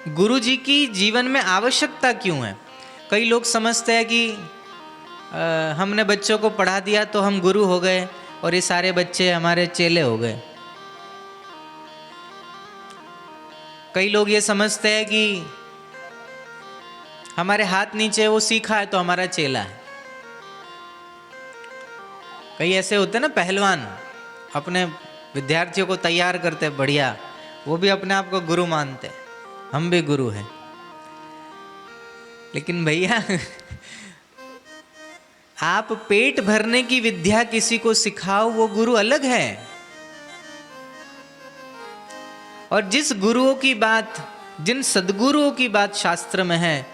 गुरु जी की जीवन में आवश्यकता क्यों है। कई लोग समझते हैं कि हमने बच्चों को पढ़ा दिया तो हम गुरु हो गए और ये सारे बच्चे हमारे चेले हो गए। कई लोग ये समझते हैं कि हमारे हाथ नीचे वो सीखा है तो हमारा चेला है। कई ऐसे होते हैं ना पहलवान, अपने विद्यार्थियों को तैयार करते बढ़िया, वो भी अपने आप को गुरु मानते, हम भी गुरु हैं। लेकिन भैया आप पेट भरने की विद्या किसी को सिखाओ, वो गुरु अलग है। और जिस गुरुओं की बात, जिन सद्गुरुओं की बात शास्त्र में है,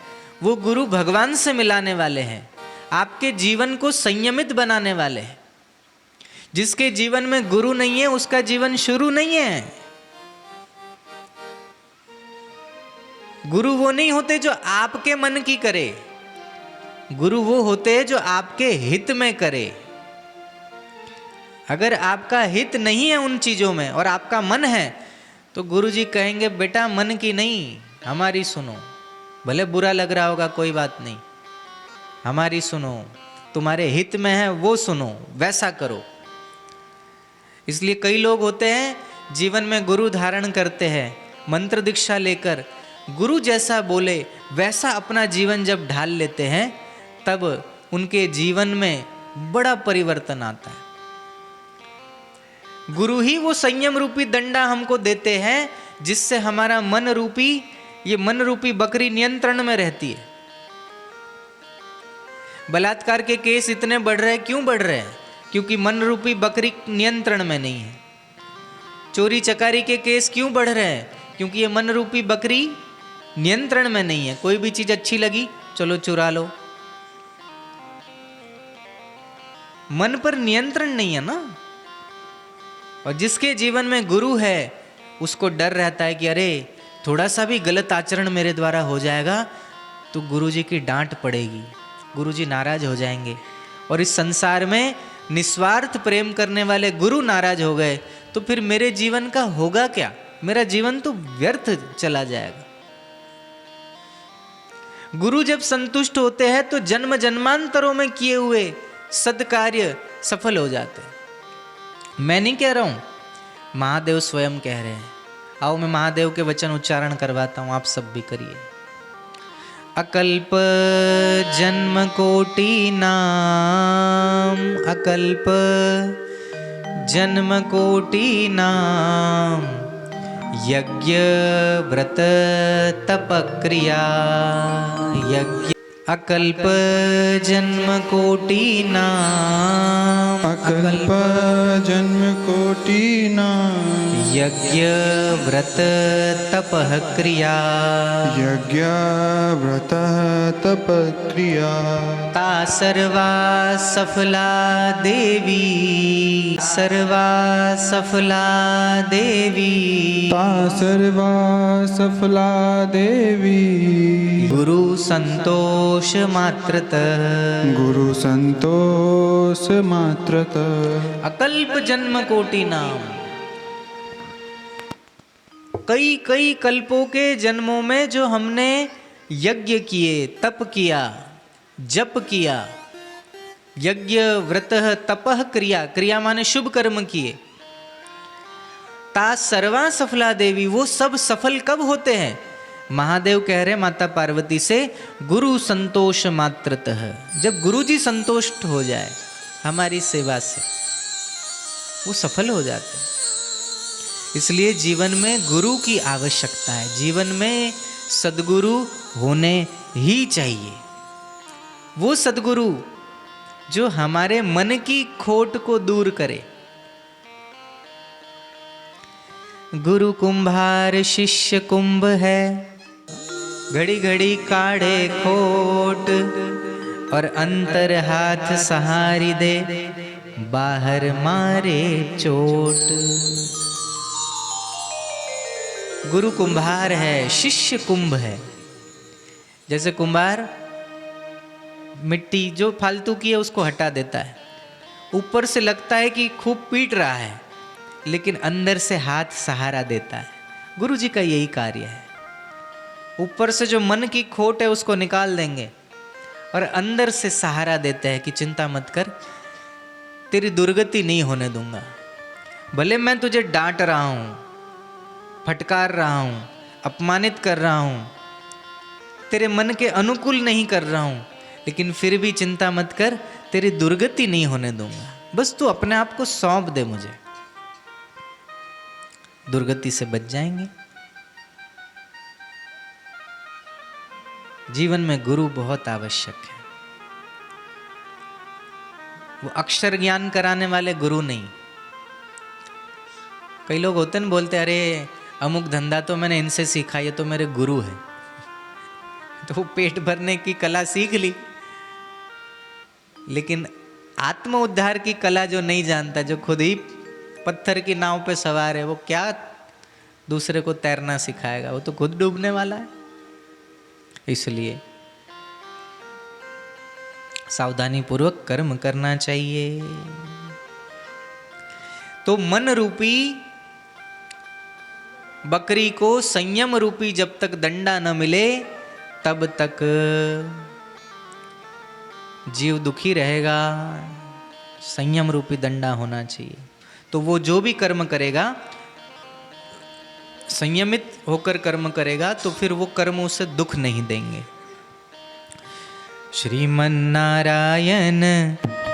वो गुरु भगवान से मिलाने वाले हैं, आपके जीवन को संयमित बनाने वाले हैं। जिसके जीवन में गुरु नहीं है उसका जीवन शुरू नहीं है। गुरु वो नहीं होते जो आपके मन की करे, गुरु वो होते हैं जो आपके हित में करे। अगर आपका हित नहीं है उन चीजों में और आपका मन है तो गुरु जी कहेंगे बेटा मन की नहीं हमारी सुनो, भले बुरा लग रहा होगा कोई बात नहीं, हमारी सुनो, तुम्हारे हित में है वो सुनो, वैसा करो। इसलिए कई लोग होते हैं जीवन में गुरु धारण करते हैं, मंत्र दीक्षा लेकर गुरु जैसा बोले वैसा अपना जीवन जब ढाल लेते हैं तब उनके जीवन में बड़ा परिवर्तन आता है। गुरु ही वो संयम रूपी दंडा हमको देते हैं जिससे हमारा मन रूपी, ये मन रूपी बकरी नियंत्रण में रहती है। बलात्कार के केस इतने बढ़ रहे हैं, क्यों बढ़ रहे हैं? क्योंकि मन रूपी बकरी नियंत्रण में नहीं है। चोरी चकारी के केस क्यों बढ़ रहे हैं? क्योंकि ये मन रूपी बकरी नियंत्रण में नहीं है। कोई भी चीज अच्छी लगी चलो चुरा लो, मन पर नियंत्रण नहीं है ना। और जिसके जीवन में गुरु है उसको डर रहता है कि अरे थोड़ा सा भी गलत आचरण मेरे द्वारा हो जाएगा तो गुरु जी की डांट पड़ेगी, गुरु जी नाराज हो जाएंगे। और इस संसार में निस्वार्थ प्रेम करने वाले गुरु नाराज हो गए तो फिर मेरे जीवन का होगा क्या? मेरा जीवन तो व्यर्थ चला जाएगा। गुरु जब संतुष्ट होते हैं तो जन्म जन्मांतरों में किए हुए सत्कार्य सफल हो जाते हैं। मैं नहीं कह रहा हूं, महादेव स्वयं कह रहे हैं। आओ मैं महादेव के वचन उच्चारण करवाता हूं, आप सब भी करिए। अकल्प जन्म कोटि नाम, अकल्प जन्म कोटि नाम, यज्ञ व्रत तप क्रिया, यज्ञ अकल्प जन्म कोटि नाम, अकल्प जन्म कोटि नाम, यज्ञ व्रत तपः क्रिया, यज्ञ व्रत तप क्रिया, ता सर्वा सफला देवी, सर्वा सफला देवी, ता सर्वा सफला देवी, गुरु संतोष मात्रतः, गुरु संतोष मात्रतः। अकल्प जन्म कोटि नाम, कई कई कल्पों के जन्मों में जो हमने यज्ञ किए, तप किया, जप किया, यज्ञ व्रत तपः क्रिया, क्रिया माने शुभ कर्म किए, ता सर्वा सफला देवी, वो सब सफल कब होते हैं? महादेव कह रहे माता पार्वती से, गुरु संतोष मात्रतः, जब गुरु जी संतुष्ट हो जाए हमारी सेवा से वो सफल हो जाते हैं। इसलिए जीवन में गुरु की आवश्यकता है, जीवन में सद्गुरु होने ही चाहिए। वो सद्गुरु जो हमारे मन की खोट को दूर करे। गुरु कुंभार शिष्य कुंभ है, घड़ी घड़ी काढ़े खोट, और अंतर हाथ सहारी दे, बाहर मारे चोट। गुरु कुंभार है, शिष्य कुंभ है। जैसे कुंभार मिट्टी जो फालतू की है उसको हटा देता है, ऊपर से लगता है कि खूब पीट रहा है लेकिन अंदर से हाथ सहारा देता है। गुरु जी का यही कार्य है। ऊपर से जो मन की खोट है उसको निकाल देंगे और अंदर से सहारा देते हैं कि चिंता मत कर, तेरी दुर्गति नहीं होने दूंगा। भले मैं तुझे डांट रहा हूं, फटकार रहा हूं, अपमानित कर रहा हूं, तेरे मन के अनुकूल नहीं कर रहा हूं, लेकिन फिर भी चिंता मत कर, तेरी दुर्गति नहीं होने दूंगा। बस तू अपने आप को सौंप दे मुझे, दुर्गति से बच जाएंगे। जीवन में गुरु बहुत आवश्यक है। वो अक्षर ज्ञान कराने वाले गुरु नहीं। कई लोग होते हैं बोलते, अरे अमुक धंधा तो मैंने इनसे सीखा, ये तो मेरे गुरु है। तो वो पेट भरने की कला सीख ली, लेकिन आत्म उद्धार की कला जो नहीं जानता, जो खुद ही पत्थर की नाव पे सवार है, वो क्या दूसरे को तैरना सिखाएगा? वो तो खुद डूबने वाला है। इसलिए सावधानी पूर्वक कर्म करना चाहिए। तो मन रूपी बकरी को संयम रूपी जब तक दंडा न मिले तब तक जीव दुखी रहेगा। संयम रूपी दंडा होना चाहिए। तो वो जो भी कर्म करेगा, संयमित होकर कर्म करेगा, तो फिर वो कर्म उसे दुख नहीं देंगे। श्रीमन नारायण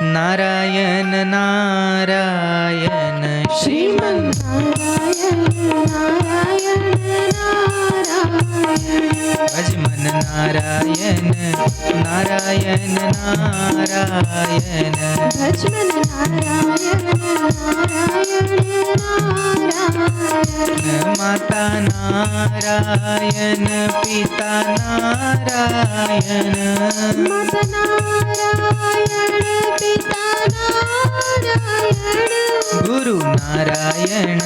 नारायण नारायण, श्रीमन नारायण नारायण नारायण, भजमन नारायण नारायण नारायण, भजमन नारायण नारायण नारायण, माता नारायण पिता नारायण, माता नारायण पिता नारायण, गुरु नारायण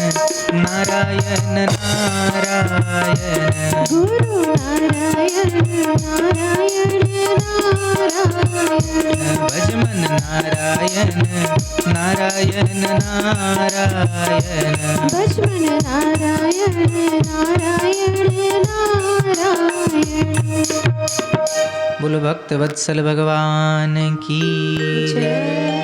नारायण नारायण, गुरु नारायण नारायण नारायण, भजमन नारायण नारायण नारायण, भजमन नारायण नारायण नारायण। बोलो भक्त वत्सल भगवान की जय।